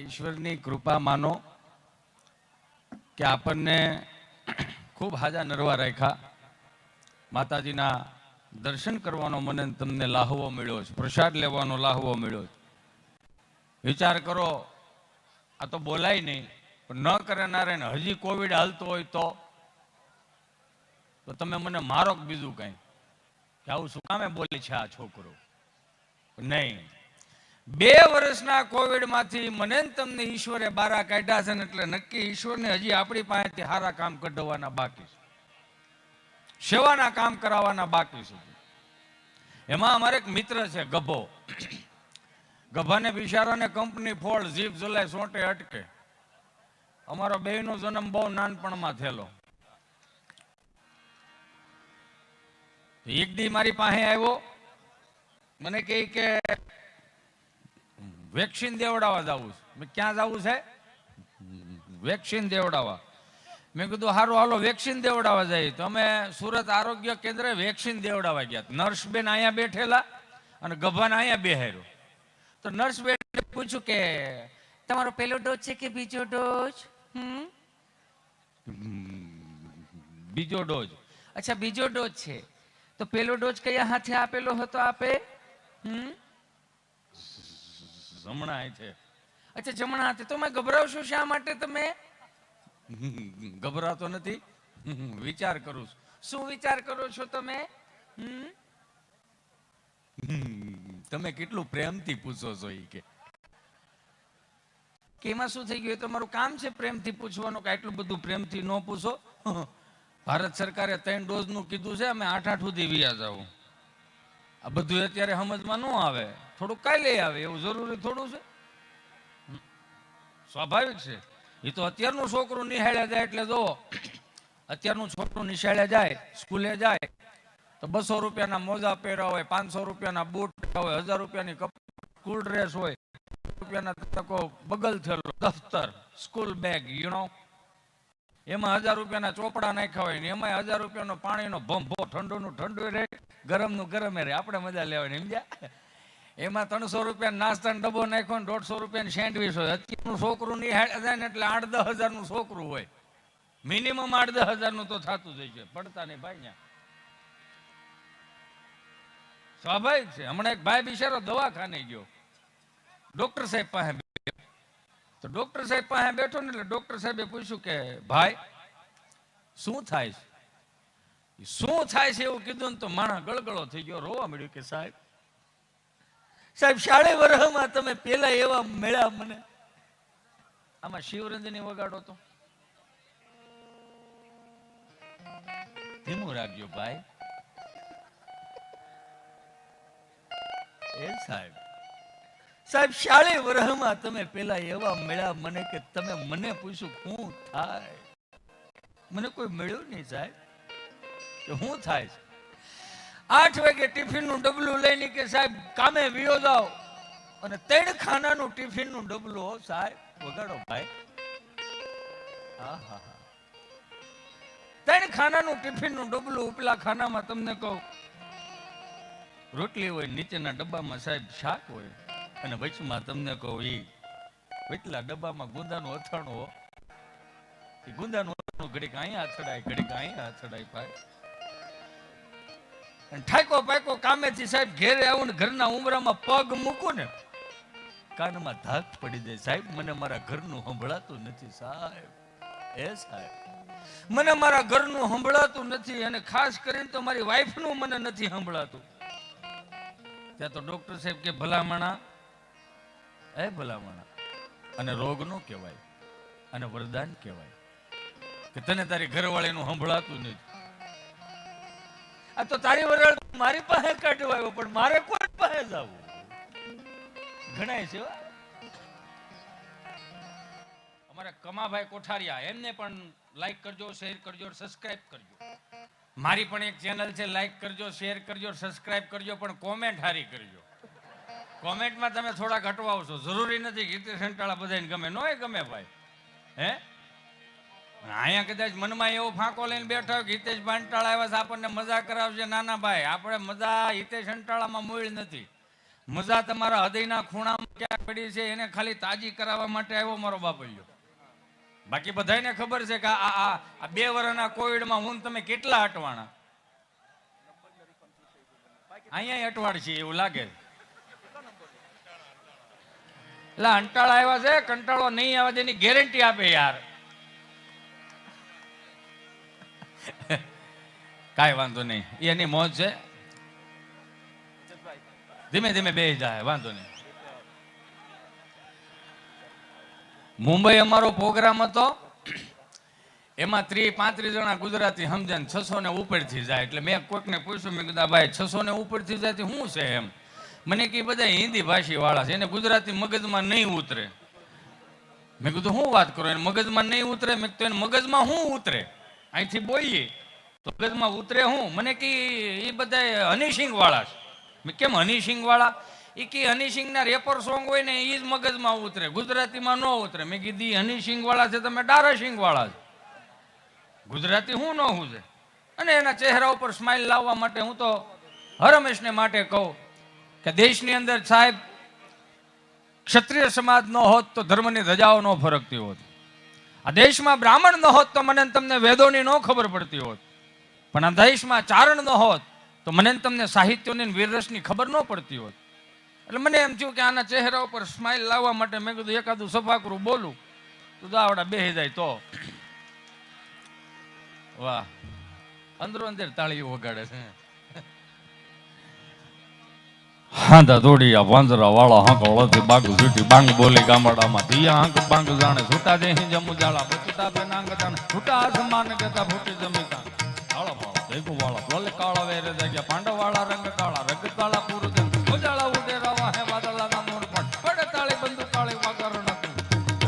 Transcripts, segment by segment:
ઈશ્વરની કૃપા માનો કે આપણને ખૂબ હાજા નરવા રાખ્યા. માતાજીના દર્શન કરવાનો મને તમને લાહવો મળ્યો છે, પ્રસાદ લેવાનો લાહવો મળ્યો છે. વિચાર કરો, આ તો બોલાય નહીં, પણ ન કરનારે ને હજી કોવિડ હાલતો હોય તો તમે મને મારો બીજું કઈ કે આવું શું કામે બોલે છે આ છોકરો. નહીં, 2 વર્ષના કોવિડ માંથી મને તમને ઈશ્વરે બારા કાઢ્યા છે ને એટલે નક્કી ઈશ્વરને હજી આપણી પાસેથી સારા કામ કઢાવવાના બાકી છે, સેવાના કામ કરાવવાના બાકી છે. એમાં અમારે એક મિત્ર છે ગભો. ગભાને બિચારાને કંપની ફોડ, જીભ જલાય, સોંટે અટકે. અમારો બેયનો જન્મ બહુ નાનપણમાં થયેલો. એક દી મારી પાસે આવ્યો, મને કહે કે વેક્સિન દેવડાવવા જવું છે. મેં ક્યાં જવું છે? વેક્સિન દેવડાવવા. મેં કીધું સારું હાલો વેક્સિન દેવડાવવા જાય. તો અમે સુરત આરોગ્ય કેન્દ્રે વેક્સિન દેવડાવવા ગયા. નર્સ બેન અહીંયા બેઠેલા અને ગભાને અહીંયા બેહાર્યો. તો નર્સ બેન પૂછ્યું કે તમારો પહેલો ડોઝ છે કે બીજો ડોઝ? બીજો ડોઝ. અચ્છા બીજો ડોઝ છે, તો પહેલો ડોઝ કયા હાથે આપેલો હતો આપે? જમણા છે. અચ્છા જમણા હાથે. તો મેં ગભરાવશો શા માટે તમે? ગભરાતો નથી, વિચાર કરું છું. શું વિચાર કરો છો તમે? તમે કેટલું પ્રેમથી પૂછો છો એ કે એમાં શું થઈ ગયું? તમારું કામ છે પ્રેમથી પૂછવાનું, કે એટલું બધું પ્રેમથી ન પૂછો. ભારત સરકારે 3 ડોઝનું કીધું છે, અમે 8 સુધી વ્યા જાવ. આ બધું અત્યારે સમજમાં ન આવે, થોડું કાલે આવે એવું જરૂરી થોડું છે? સ્વાભાવિક છે. એ તો અત્યારનું છોકરું નિહાળ્યા જાય એટલે જોવો, અત્યારનું છોકરું નિશાળે જાય, સ્કૂલે જાય તો 200 રૂપિયાના મોજા પહેર્યા હોય, 500 રૂપિયાના બૂટ હોય, 1000 રૂપિયાની સ્કૂલ ડ્રેસ હોય, રૂપિયાના તકો બગલ થયેલો દફતર, સ્કૂલ બેગ, એમાં 1000 રૂપિયાના ચોપડા નાખ્યા હોય ને એમાં 1000 રૂપિયાનો પાણીનો ભંભો, ઠંડુનું ઠંડુ રહે, ગરમનું ગરમે રહે, આપણે મજા લેવાની સમજ્યા. એમાં 300 રૂપિયા નાસ્તાનો ડબ્બો નાખ્યો ને 150 રૂપિયાની સેન્ડવીચ હોય. અત્યારનું છોકરું નિહાળ જાય ને એટલે 8-10 હજારનું છોકરું હોય, મિનિમમ 8-10 હજારનું તો થતું જાય છે. પડતા નહીં ભાઈ ત્યાં. સ્વાભાવિક છે. હમણાં એક ભાઈ બિચારો દવાખાને ગયો, ડોક્ટર સાહેબ પાસે. તો ડોક્ટર સાહેબ પાસે બેઠો ને એટલે ડોક્ટર સાહેબે પૂછ્યું કે ભાઈ શું થાય છે? શું થાય છે એવું કીધું ને તો માણસ ગળગળો થઈ ગયો, રોવા મળ્યું કે સાહેબ 40 વર્ષમાં તમે પેલા એવા મળ્યા મને. આમાં શિવરંજની વગાડો તો ધીમું રાખજો ભાઈ. એ સાહેબ 40 વર્ષમાં તમે પેલા એવા મળ્યા મને કે તમે મને પૂછ્યું શું થાય? મને કોઈ મળ્યું નહીં સાહેબ, કે શું થાય છે? 8 વાગે ટિફિનનું ડબલું લઈને કે સાહેબ કામે વિયો જાઓ, અને 3 ખાનાનું ટિફિનનું ડબલું. હો સાહેબ વગાડો ભાઈ. 3 ખાનાનું ટિફિનનું ડબલું. ઉપલા ખાનામાં તમને કહું રોટલી હોય, નીચેના ડબ્બામાં સાહેબ શાક હોય, અને વચમાં તમને કહું વચલા ડબ્બામાં ગુંદાનું અથાણું હો. એ ગુંદાનું અથાણું ઘડીક અહીંયા અથડાય, ઘડીક અહીંયા અથડાય ભાઈ. ઠાકો પાકો કામેથી સાહેબ ઘેરે આવું ને ઘરના ઉમરામાં પગ મૂકું ને કાનમાં ધાક પડી જાય. સાહેબ મને મારા ઘરનું સંભળાતું નથી સાહેબ. એ સાહેબ મને મારા ઘરનું સંભળાતું નથી, અને ખાસ કરીને તો મારી વાઈફનું મને નથી સંભળાતું. ત્યાં તો ડોક્ટર સાહેબ કે ભલામણા, એ ભલામણા, અને રોગ નો કહેવાય, અને વરદાન કહેવાય કે તને તારી ઘરવાળીનું સંભળાતું નથી. આ તો તારી વરળ મારી પાસે કાઢવા આવ્યો, પણ મારે કોઈ પાસે જવું ગણાય છે. અમારા કમાભાઈ કોઠારિયા, એમને પણ લાઈક કરજો, શેર કરજો, સબસ્ક્રાઇબ કરજો. મારી પણ એક ચેનલ છે, લાઈક કરજો, શેર કરજો, સબસ્ક્રાઇબ કરજો, પણ કોમેન્ટ હારી કરજો. કોમેન્ટમાં તમે થોડા ઘટવાવશો, જરૂરી નથી ગીતે સંટાળા બધાને ગમે, નોય ગમે ભાઈ. હે અહીંયા કદાચ મનમાં એવો ફાંકો લઈને બેઠો હોય હિતેશ બાંટાળા આવ્યા છે આપણને મજા કરાવશે. નાના ભાઈ, આપણે મજા હિતેશ અંટાળામાં મૂળ નથી. મજા તમારા હૃદયના ખૂણામાં ક્યાં પડી છે એને ખાલી તાજી કરાવવા માટે આવ્યો મારો બાપલ્યો. બાકી બધાને ખબર છે કે આ 2 વર્ષના કોવિડમાં હું તમે કેટલા અટવાણા. અહીંયા અટવાડ છે એવું લાગે. એટલે અંટાળા આવ્યા છે, કંટાળો નહીં આવે તેની ગેરંટી આપે યાર. કાંઈ વાંધો નહીં, એની મોજ છે. ધીમે ધીમે બેસી જાય, વાંધો નહીં. મુંબઈ અમારો પ્રોગ્રામ હતો, એમાં 30-35 જણા ગુજરાતી સમજે, 600 ને ઉપરથી જાય. એટલે મેં કોઈકને પૂછ્યું, મેં કીધું ભાઈ 600 ને ઉપરથી જાય શું છે એમ. મને કે બધા હિન્દી ભાષી વાળા છે, એને ગુજરાતી મગજમાં નહીં ઉતરે. મેં કીધું શું વાત કરો, એને મગજમાં નહીં ઉતરે? મેં કીધું એને મગજમાં શું ઉતરે? અહીંથી બોલીએ તો મગજમાં ઉતરે શું? મને કે એ બધા હનીસિંગ વાળા છે. મેં કેમ હનીસિંગ વાળા? એ કે હનીસિંગ ના રેપર સોંગ હોય ને એ જ મગજમાં ઉતરે, ગુજરાતીમાં ન ઉતરે. મેં કીધી હનીસિંગ વાળા છે તમે ડારાસિંગ વાળા છે, ગુજરાતી હું ન હું છે. અને એના ચહેરા ઉપર સ્માઇલ લાવવા માટે હું તો હરમેશને માટે કહું કે દેશની અંદર સાહેબ ક્ષત્રિય સમાજ ન હોત તો ધર્મની ધજાઓ ન ફરકતી હોત. આ દેશમાં બ્રાહ્મણ ન હોત તો મને તમને વેદોની ન ખબર પડતી હોત. પણ આ દેશમાં ચારણ ન હોત તો મને તમને સાહિત્યોની વીરરસની ખબર ન પડતી હોત. એટલે મને એમ થયું કે આના ચહેરા ઉપર સ્માઇલ લાવવા માટે મેં કીધું એકાદું સફાકરું બોલું તો દાવડા બેસી જાય તો. વાહ, અંદરો અંદર તાળીઓ વગાડે છે. હાંધા દોડિયા વાંદરા વાળા હાંક ઓળથી બાગુ છૂટી બાંગ બોલી ગામડામાં તિયા હાંક બાંગ જાણે છૂટા દે જમુ જાળા બચતા બે નાંગ જાણે છૂટા આસમાન કેતા ફૂટી જમીતા કાળા વાળા દેગુ વાળા બોલે કાળા વેરે જગ્યા પાંડવ વાળા રંગ કાળા રગ કાળા પૂરું જન ઉજાળા ઉડે રાવા હે વાદળા ના મોર પણ પડે તાળી બંદુ તાળી વાગર નતું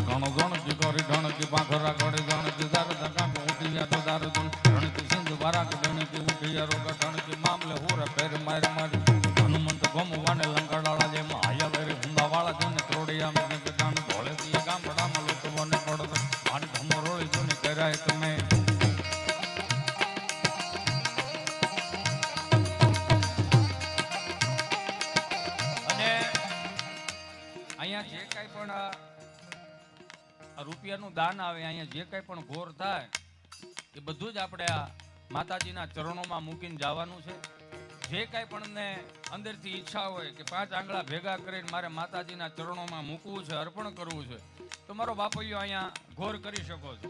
ઘણો ઘણો જીગોરી ઘણો કી પાંખરા ગોડે જાણે જીદાર દકા ઉઠિયા તો દાર જન રણકી સિંધ વારા ગણે કી ઉઠિયા રોગ રણકી મામલે હોરે પેર માર મારી ગમવાને લંકાડાળા જેમ આયા વેરે હુંદા વાળા જોને ત્રોડિયા મેં ગદાન ધોળે થી ગામડામાં લોકોને પડો મારી ધમો રોળી જોને કરાય તમે. અને અહીંયા જે કાંઈ પણ રૂપિયાનું દાન આવે, અહીંયા જે કાંઈ પણ ઘોર થાય એ બધું જ આપણે આ માતાજીના ચરણોમાં મૂકીને જવાનું છે. જે કાંઈ પણ ને અંદરથી ઈચ્છા હોય કે 5 આંગળા ભેગા કરીને મારે માતાજીના ચરણોમાં મૂકવું છે, અર્પણ કરવું છે, તો મારો બાપૈયો અહીંયા ઘોર કરી શકો છો.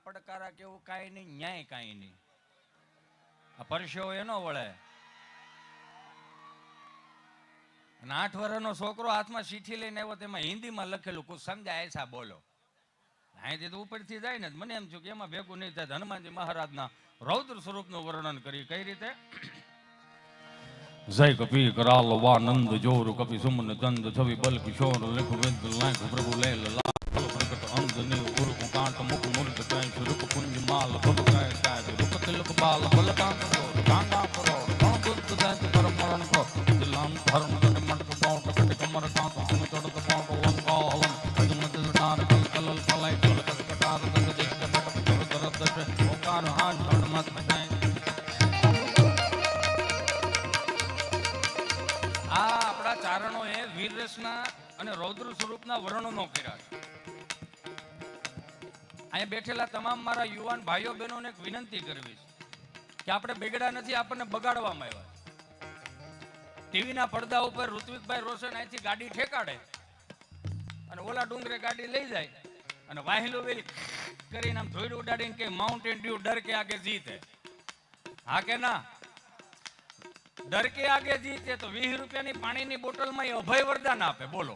પડકારા કેવું કાંઈ નહીં, ન્યાય કાંઈ નહીં. આ પરસેવો એનો વળે. અને 8 વર્ષનો છોકરો હાથમાં ચીઠી લઈને આવ્યો, તેમાં હિન્દીમાં લખેલું કુછ સમજાય એસા બોલો. અહીંથી તો ઉપરથી જાય ને, મને એમ થયું કે એમાં ભેગું નહીં થાય. હનુમાનજી મહારાજના રૌદ્ર સ્વરૂપનું વર્ણન કરી. કઈ રીતે? જય કપી કરાલ વાનંદ જોર કપી સુમન ચંદ છવી બલ કિશોર લેખ વેદ લાખ પ્રભુ લેલ લાલ પ્રગટ અંત ને ઉર્ક કાંટ મુખ મૂર્ત કાંઈ રૂપ કુંજ માલ ભવ કાય કાય રૂપ તિલક બાલ બલ કાંત કાંગા કરો કોણ દુત દાત પર મરણ કો દિલામ ધર્મ કટ મટક પાઉ કટ કમર કાંત સુન ચડત પાઉ વન કાલમ જમત ટાર કલ કલ કલાઈ કલ કટાર દત દેખ કટ દરત દત ઓકાર હાથ ધર્મત બજાય. આ આપણા ચારણો એ વીરરસના અને રૌદ્ર સ્વરૂપના વર્ણનો કર્યા છે. અહીંયા બેઠેલા તમામ મારા યુવાન ભાઈઓ બહેનોને એક વિનંતી કરવી છે કે આપણે બેગડા નથી, આપણને બગાડવામાં આવ્યા. ટીવીના પડદા ઉપર ઋત્વિકભાઈ રોશન અહીંથી ગાડી ઠેકાડે અને ઓલા ડુંગરે ગાડી લઈ જાય અને વાહિલો વેલી કરીને આમ ધોઈડ ઉડાડીને કે માઉન્ટેન ડ્યુ ડર કે આગે જીત હે, હા કે ના? ડર કે આગે જીતે તો 20 રૂપિયાની પાણીની બોટલમાં અભય વરદાન આપે. બોલો,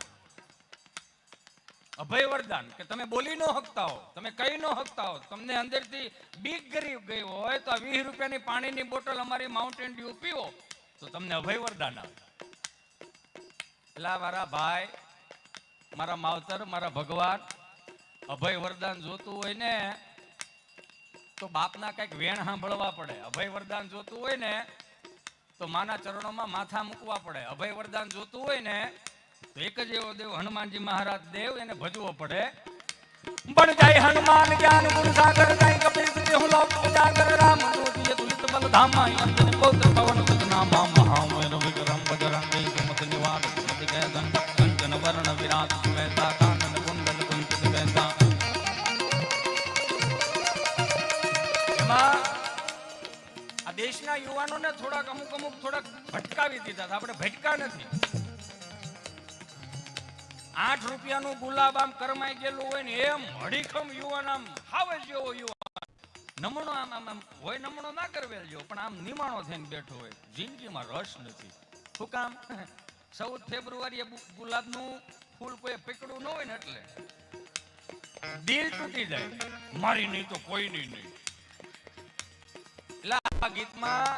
અભય વરદાન કે તમે બોલી ન શકતા હો, તમે કહી ન શકતા હો, તમને અંદરથી બીક ગરી ગઈ હોય તો આ 20 રૂપિયાની પાણીની બોટલ અમારી માઉન્ટેન ડ્યુ પીવો તો તમને અભય વરદાન આવે. એટલે મારા ભાઈ, મારા માવતર, મારા ભગવાન, અભય વરદાન જોતું હોય ને તો બાપના કઈક વેણ સાંભળવા પડે. અભય વરદાન જોતું હોય ને તો માના ચરણોમાં માથા મૂકવા પડે. અભય વરદાન જોતું હોય ને તો એક જ એવો દેવ હનુમાનજી મહારાજ દેવ, એને ભજવો પડે. પણ જાય હનુમાન જ્ઞાન ગુણ સાગર, જાય કપિલ દેહુ લોક ઉજાગર, રામ દૂત તુલિત બલ ધામા, અંજન પૌત્ર પવન સુત નામા, મહાવીર વિક્રમ બજરંગી સુમત નિવાર સુમતિ કેતન, કંચન વર્ણ વિરાટ શ્વેતા, કાનન કુંડલ કુંચિત કેતા. એમાં આ દેશના યુવાનોને થોડાક અમુક થોડાક ભટકાવી દીધા. આપણે ભટકા નથી. 8 રૂપિયાનું ગુલાબ આમ કરમાઈ ગયેલું હોય ને એમ હડીખમ યુવાન, આમ હાવે જેવો યુવાન, નમણો આમ હોય, નમણો ના કરવેલ જેવો, પણ આમ નિમાણો થઈને બેઠો હોય. જિંદગીમાં રસ નથી. શું કામ? 14 ફેબ્રુઆરીએ ગુલાબનું ફૂલ કોઈ પકડ્યું ન હોય ને એટલે દિલ તૂટી જાય. મારી નહીં તો કોઈની નહીં. એટલે આ ગીતમાં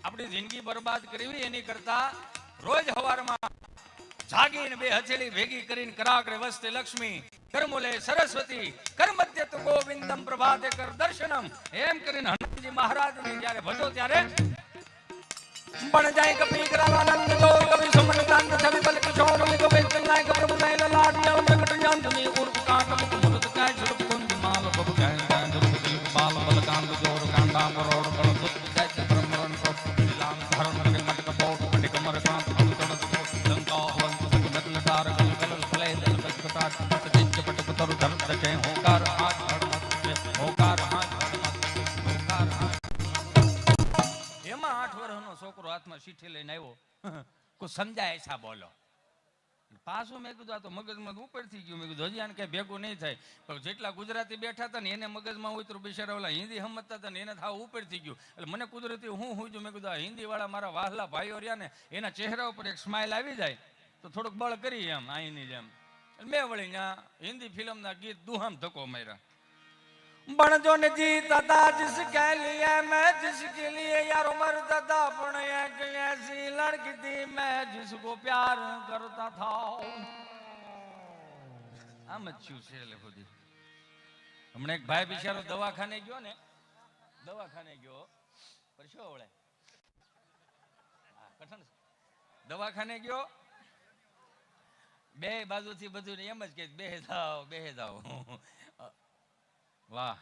આપણી જિંદગી બરબાદ કરવી એની કરતા રોજ સવારમાં જાગીને બે હથેળી ભેગી કરીને કરાગ્રે વસ્તે લક્ષ્મી, કરમૂલે સરસ્વતી, કરમધ્ય તુ ગોવિંદમ, પ્રભાતે કર દર્શનમ, એમ કરીને હનુમાનજી મહારાજને જ્યારે ભજો ત્યારે પણ જાય કપી કરાવાનંદ જો કવિ સુમન કાંત છવિ બલ કિશોર લિખો વેચનાય પ્રભુ નૈલ લાડ જલ પ્રગટ જાંતની ઉર્પ કાંત મુખ મુદ કાય સુરપ કુંજ માલ પ્રભુ કાય કાંત રૂપ દિલ બાલ બલ કાંત જોર કાંડા કરોડ કળ સુત જય બ્રહ્મરણ પ્રભુ લામ ધર્મ કે મટક બોટ મટક કમર કાંત અવતણ લંકા વંત નટ નટાર ગલ ગલ ફલે દલ બચકટાટ સજ્જ પટક તરુ ધર દકે હોકાર હાથ ધડ હોકાર હાથ ધડ હોકાર હાથ. એમાં 8 વર્ષનો છોકરો હાથમાં ચીઠી લઈને આવ્યો, કોઈ સમજાય એસા બોલો. પાછું મેં કીધું આ તો મગજમાં ઉપર થઈ ગયું. મેં કીધું હજી આને કઈ ભેગું નહીં થાય. પણ જેટલા ગુજરાતી બેઠા હતા ને એને મગજમાં ઉતરું, બિચારા ઓલા હિન્દી સમજતા હતા ને એને થાવ ઉપર થઈ ગયું. એટલે મને કુદરતી હું જો મેં કીધું આ હિન્દી વાળા મારા વાહલા ભાઈઓ રહ્યા ને એના ચહેરા ઉપર એક સ્માઇલ આવી જાય તો થોડુંક બળ કરી એમ અહીંની જેમ. મેં વળી ત્યાં હિન્દી ફિલ્મના ગીત દુહામ ધક્કો માર્યા. बन जो ने जीता था जिसके लिए मैं जिसके लिए यार मरता था, पण एक ऐसी लड़की थी मैं जिसको प्यार करता था. આમ જ થયું છે. એટલે બધી હમણાં એક ભાઈ બિચારો દવાખાને ગયો ને, દવાખાને ગયો પર શું વળે દવાખાને ગયો, બે બાજુથી બધું એમ જ કે બેહે જાઓ વાહ.